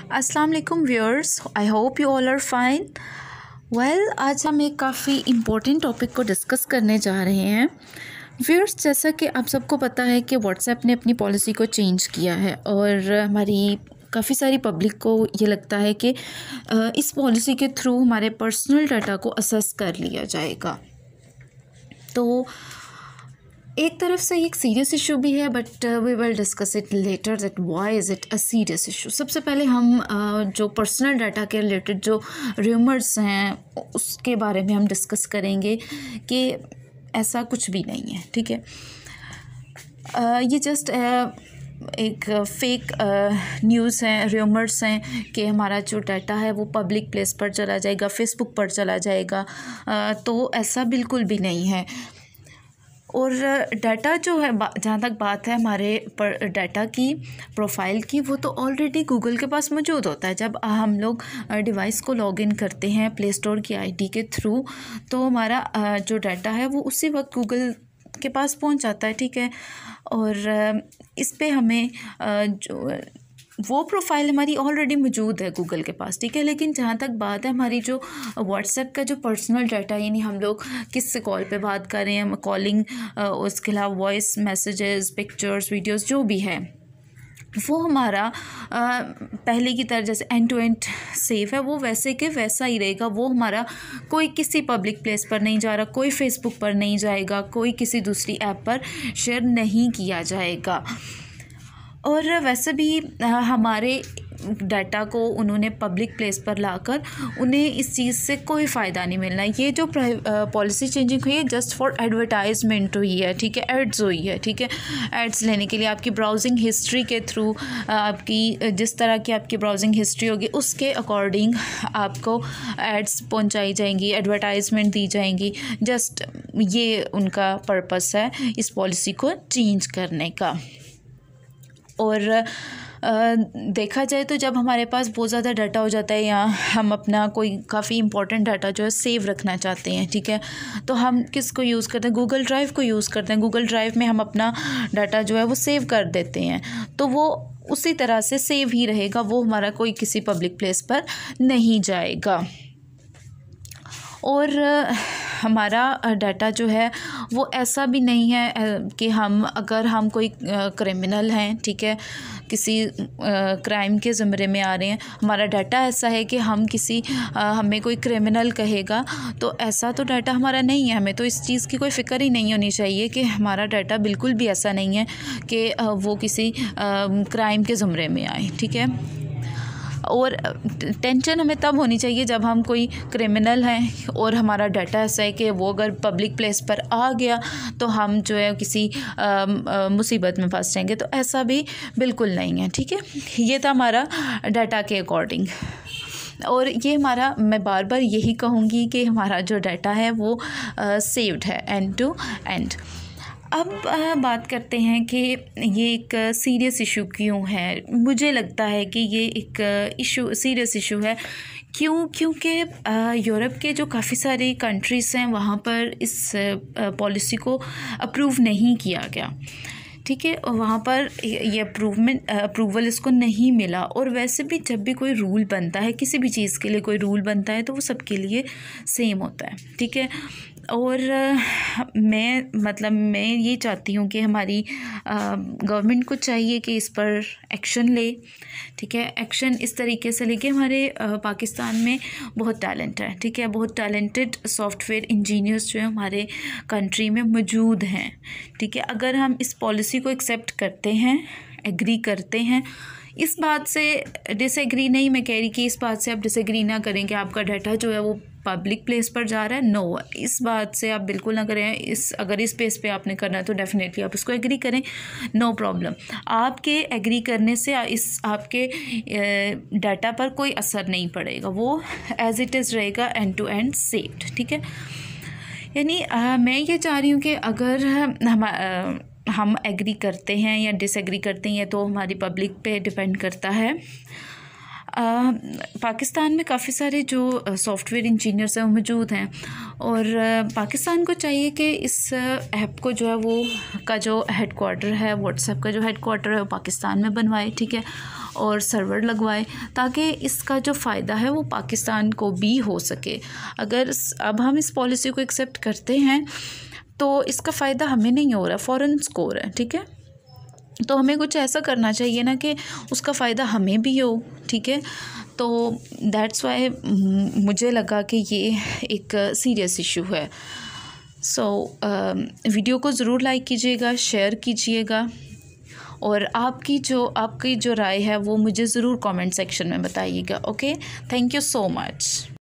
अस्सलाम वालेकुम viewers, I hope you all are fine. आज हम एक काफ़ी इम्पोर्टेंट टॉपिक को डिस्कस करने जा रहे हैं। व्यूअर्स, जैसा कि आप सबको पता है कि व्हाट्सएप ने अपनी पॉलिसी को चेंज किया है और हमारी काफ़ी सारी पब्लिक को ये लगता है कि इस पॉलिसी के थ्रू हमारे पर्सनल डाटा को असेस कर लिया जाएगा। तो एक तरफ से एक सीरियस इशू भी है, but we will discuss it later that why is it a serious issue. सबसे पहले हम जो पर्सनल डाटा के रिलेटेड जो र्यूमर्स हैं उसके बारे में हम डिस्कस करेंगे कि ऐसा कुछ भी नहीं है। ठीक है, ये जस्ट एक फेक न्यूज़ हैं, र्यूमर्स हैं कि हमारा जो डाटा है वो पब्लिक प्लेस पर चला जाएगा, फेसबुक पर चला जाएगा। तो ऐसा बिल्कुल भी नहीं है। और डाटा जो है, जहाँ तक बात है हमारे पर डाटा की, प्रोफाइल की, वो तो ऑलरेडी गूगल के पास मौजूद होता है। जब हम लोग डिवाइस को लॉगिन करते हैं प्ले स्टोर की आईडी के थ्रू, तो हमारा जो डाटा है वो उसी वक्त गूगल के पास पहुंच जाता है। ठीक है, और इस पे हमें जो वो प्रोफाइल हमारी ऑलरेडी मौजूद है गूगल के पास। ठीक है, लेकिन जहाँ तक बात है हमारी जो व्हाट्सएप का जो पर्सनल डाटा, यानी हम लोग किससे कॉल पे बात कर रहे हैं, कॉलिंग, उसके अलावा वॉइस मैसेजेस, पिक्चर्स, वीडियोस जो भी है, वो हमारा पहले की तरह जैसे एंड टू एंड सेफ है, वो वैसे के वैसा ही रहेगा। वो हमारा कोई किसी पब्लिक प्लेस पर नहीं जा रहा, कोई फेसबुक पर नहीं जाएगा, कोई किसी दूसरी ऐप पर शेयर नहीं किया जाएगा। और वैसे भी हमारे डाटा को उन्होंने पब्लिक प्लेस पर लाकर उन्हें इस चीज़ से कोई फ़ायदा नहीं मिलना। ये जो पॉलिसी चेंजिंग हुई है जस्ट फॉर एडवर्टाइजमेंट हुई है। ठीक है, एड्स हुई है। ठीक है, एड्स लेने के लिए आपकी ब्राउजिंग हिस्ट्री के थ्रू, आपकी जिस तरह की आपकी ब्राउजिंग हिस्ट्री होगी उसके अकॉर्डिंग आपको एड्स पहुंचाई जाएंगी, एडवर्टाइजमेंट दी जाएंगी। जस्ट ये उनका पर्पस है इस पॉलिसी को चेंज करने का। और देखा जाए तो जब हमारे पास बहुत ज़्यादा डाटा हो जाता है या हम अपना कोई काफ़ी इंपॉर्टेंट डाटा जो है सेव रखना चाहते हैं, ठीक है, तो हम किसको यूज़ करते हैं? गूगल ड्राइव को यूज़ करते हैं। गूगल ड्राइव में हम अपना डाटा जो है वो सेव कर देते हैं, तो वो उसी तरह से सेव ही रहेगा, वो हमारा कोई किसी पब्लिक प्लेस पर नहीं जाएगा। और हमारा डाटा जो है वो ऐसा भी नहीं है कि अगर हम कोई क्रिमिनल हैं, ठीक है, किसी क्राइम के ज़मरे में आ रहे हैं, हमारा डाटा ऐसा है कि हमें कोई क्रिमिनल कहेगा, तो ऐसा तो डाटा हमारा नहीं है। हमें तो इस चीज़ की कोई फ़िक्र ही नहीं होनी चाहिए कि हमारा डाटा बिल्कुल भी ऐसा नहीं है कि वो किसी क्राइम के ज़मरे में आए। ठीक है, और टेंशन हमें तब होनी चाहिए जब हम कोई क्रिमिनल हैं और हमारा डाटा ऐसा है कि वो अगर पब्लिक प्लेस पर आ गया तो हम जो है किसी मुसीबत में फंस जाएंगे। तो ऐसा भी बिल्कुल नहीं है। ठीक है, ये था हमारा डाटा के अकॉर्डिंग। और ये हमारा, मैं बार बार यही कहूँगी कि हमारा जो डाटा है वो सेव्ड है एंड टू एंड। अब बात करते हैं कि ये एक सीरियस इशू क्यों है। मुझे लगता है कि ये एक सीरियस इशू है। क्योंकि यूरोप के जो काफ़ी सारी कंट्रीज़ हैं वहाँ पर इस पॉलिसी को अप्रूव नहीं किया गया। ठीक है, और वहाँ पर ये अप्रूवल इसको नहीं मिला। और वैसे भी जब भी कोई रूल बनता है, किसी भी चीज़ के लिए कोई रूल बनता है, तो वो सबके लिए सेम होता है। ठीक है, और मैं ये चाहती हूँ कि हमारी गवर्नमेंट को चाहिए कि इस पर एक्शन ले। ठीक है, एक्शन इस तरीके से ले कि हमारे पाकिस्तान में बहुत टैलेंट है। ठीक है, बहुत टैलेंटेड सॉफ्टवेयर इंजीनियर्स जो है हमारे कंट्री में मौजूद हैं। ठीक है, अगर हम इस पॉलिसी को एक्सेप्ट करते हैं, एग्री करते हैं, इस बात से डिसएग्री नहीं, मैं कह रही कि इस बात से आप डिसएग्री ना करें कि आपका डाटा जो है वो पब्लिक प्लेस पर जा रहा है। नो, इस बात से आप बिल्कुल ना करें। अगर इस बेस पे आपने करना है तो डेफिनेटली आप इसको एग्री करें, नो प्रॉब्लम। आपके एग्री करने से आपके डाटा पर कोई असर नहीं पड़ेगा, वो एज इट इज़ रहेगा, एंड टू एंड सेव्ड। ठीक है, यानी मैं ये चाह रही हूँ कि अगर हम एग्री करते हैं या डिसएग्री करते हैं तो हमारी पब्लिक पे डिपेंड करता है। पाकिस्तान में काफ़ी सारे जो सॉफ्टवेयर इंजीनियर्स हैं वो मौजूद हैं, और पाकिस्तान को चाहिए कि इस ऐप को जो है वो का जो हेडक्वार्टर है, व्हाट्सएप का जो हेडक्वार्टर है वो पाकिस्तान में बनवाए। ठीक है, और सर्वर लगवाए, ताकि इसका जो फ़ायदा है वो पाकिस्तान को भी हो सके। अगर अब हम इस पॉलिसी को एक्सेप्ट करते हैं तो इसका फ़ायदा हमें नहीं हो रहा, फॉरेनर्स को हो रहा है, ठीक है। तो हमें कुछ ऐसा करना चाहिए ना कि उसका फ़ायदा हमें भी हो, ठीक है। तो दैट्स वाई मुझे लगा कि ये एक सीरियस इशू है। सो वीडियो को ज़रूर लाइक कीजिएगा, शेयर कीजिएगा, और आपकी जो राय है वो मुझे ज़रूर कमेंट सेक्शन में बताइएगा। Okay, thank you so much.